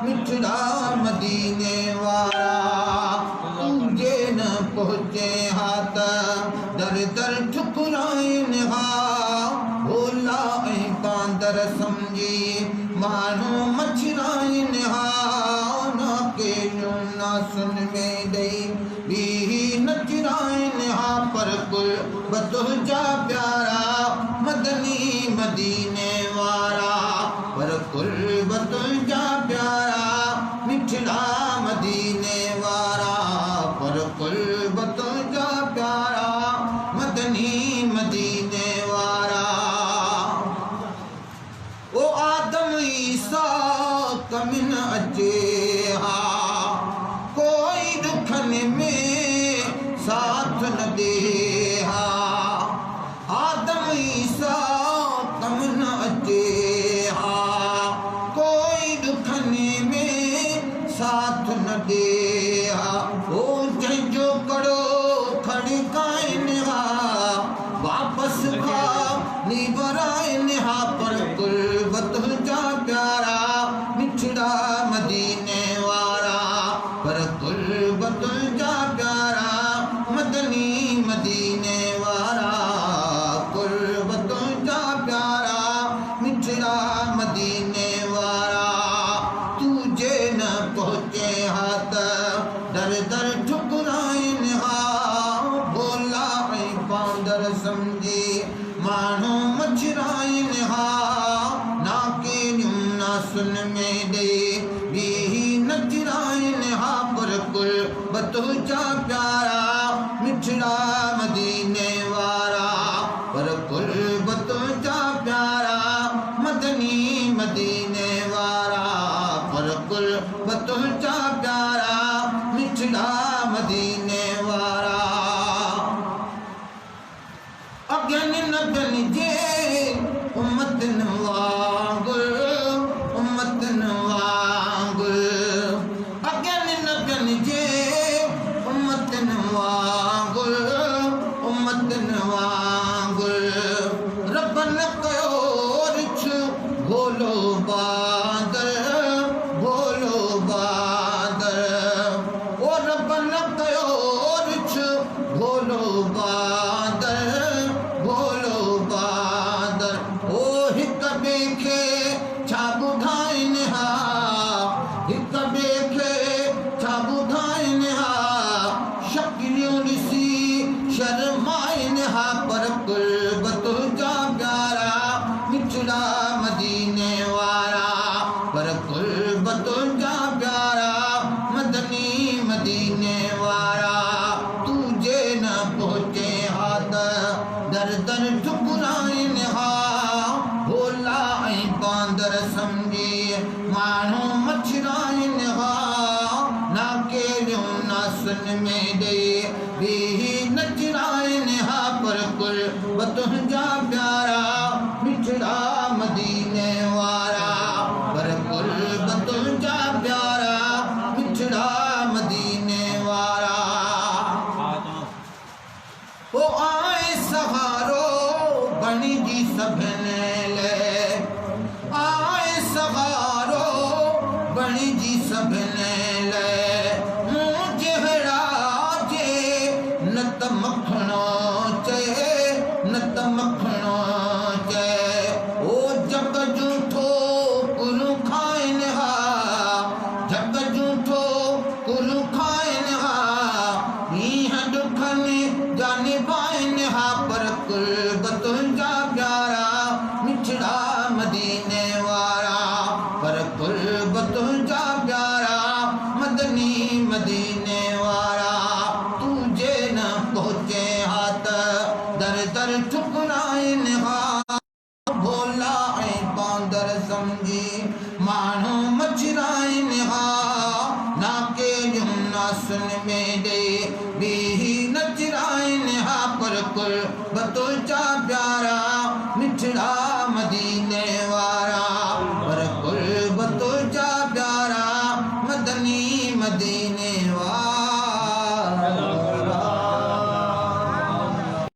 मिठड़ा मदीने वारा तुझे न पहुँचे हाथ दर दर ठुकराइन हा भोला ऐं बांदर समझी मानो मछराइन हा न के ना सुन में दई भी नचराइन हा पर कुल बतुजा प्यारा मदनी मदीने वारा पर कुल बतुजा प्यारा मिठड़ा मदीने वारा पर कुल बतुजा प्यारा मदनी मदीने वारा ओ आदम ईसा कमिन अचे हा कोई दुखन में साथ न दे हा आदम ईसा कम न अचे हा कोई दुखन में साथ न दे हा ओ जंहिंजो कड़ो खड़काइन हा वापस खा निबराइन हा पर कुल बतुजा प्यारा मिठड़ा मदीने वारा पर कुल बतुजा प्यारा मदनी मदीने वारा कुल बतुजा प्यारा मिठड़ा मदीने वारा तुझे न पहुँचे हाथ दर दर ठुकराइन हा भोला ऐं बांदर समझी मानो मछराइन हा ना के ना सुन में दे भी नचराइन हा पर कुल बतुजा प्यारा मिठड़ा मदीने वारा पर कुल बतुजा प्यारा मदनी मदीने वारा पर कुल बतुजा प्यारा मिठड़ा मदीने वारा अगन नबन जे उम्मतन वांगुर उम्मतन वांगुर अगन नबन जे उम्मतन वांगुर उम्मतन वांगुर रब न कयो रिछ भोलो बादर भोलो बादर ओ रब न कयो रिछ भोलो बादर भोलो बादर ओ हिक ॿिए खे छा ॿुधाइन हा हिक ॿिए खे छा ॿुधाइन हा शक्लियूं ॾिसी शर्माइन हा पर कुल बतुजा प्यारा मिठड़ा मदीने वारा पर कुल बतुजा प्यारा मदनी मदीने वारा तुझे न पहुँचे हाथ दर दर ठुकराइन हा भोला ऐं बांदर समझी मानो मछराइन हा ना केरियो ना सुन में दे भी नचराइन हा पर कुल बतुजा प्यारा मिठड़ा मदीने वारा पर कुल बतुजा प्यारा मिठड़ा मदीने वारा ओ आए सहारो बनी जी सभने ले आए सहारो बनी जी सभने ले मुँह जहरा जे न त मखणो चे न त मखणो चे ओ जग जूठो कुलू खाइन हा जग जूठो कुलू खाइन हा हीअ दुखन जाने पाइन हा पर कुल बतुजा प्यारा मिठड़ा मदीने वारा पर कुल बतुजा प्यारा मदनी मदीने वारा तुझे न पहुँचे हाथ दर दर ठुकराइन हा भोला ऐं बांदर समझी मानो मछरा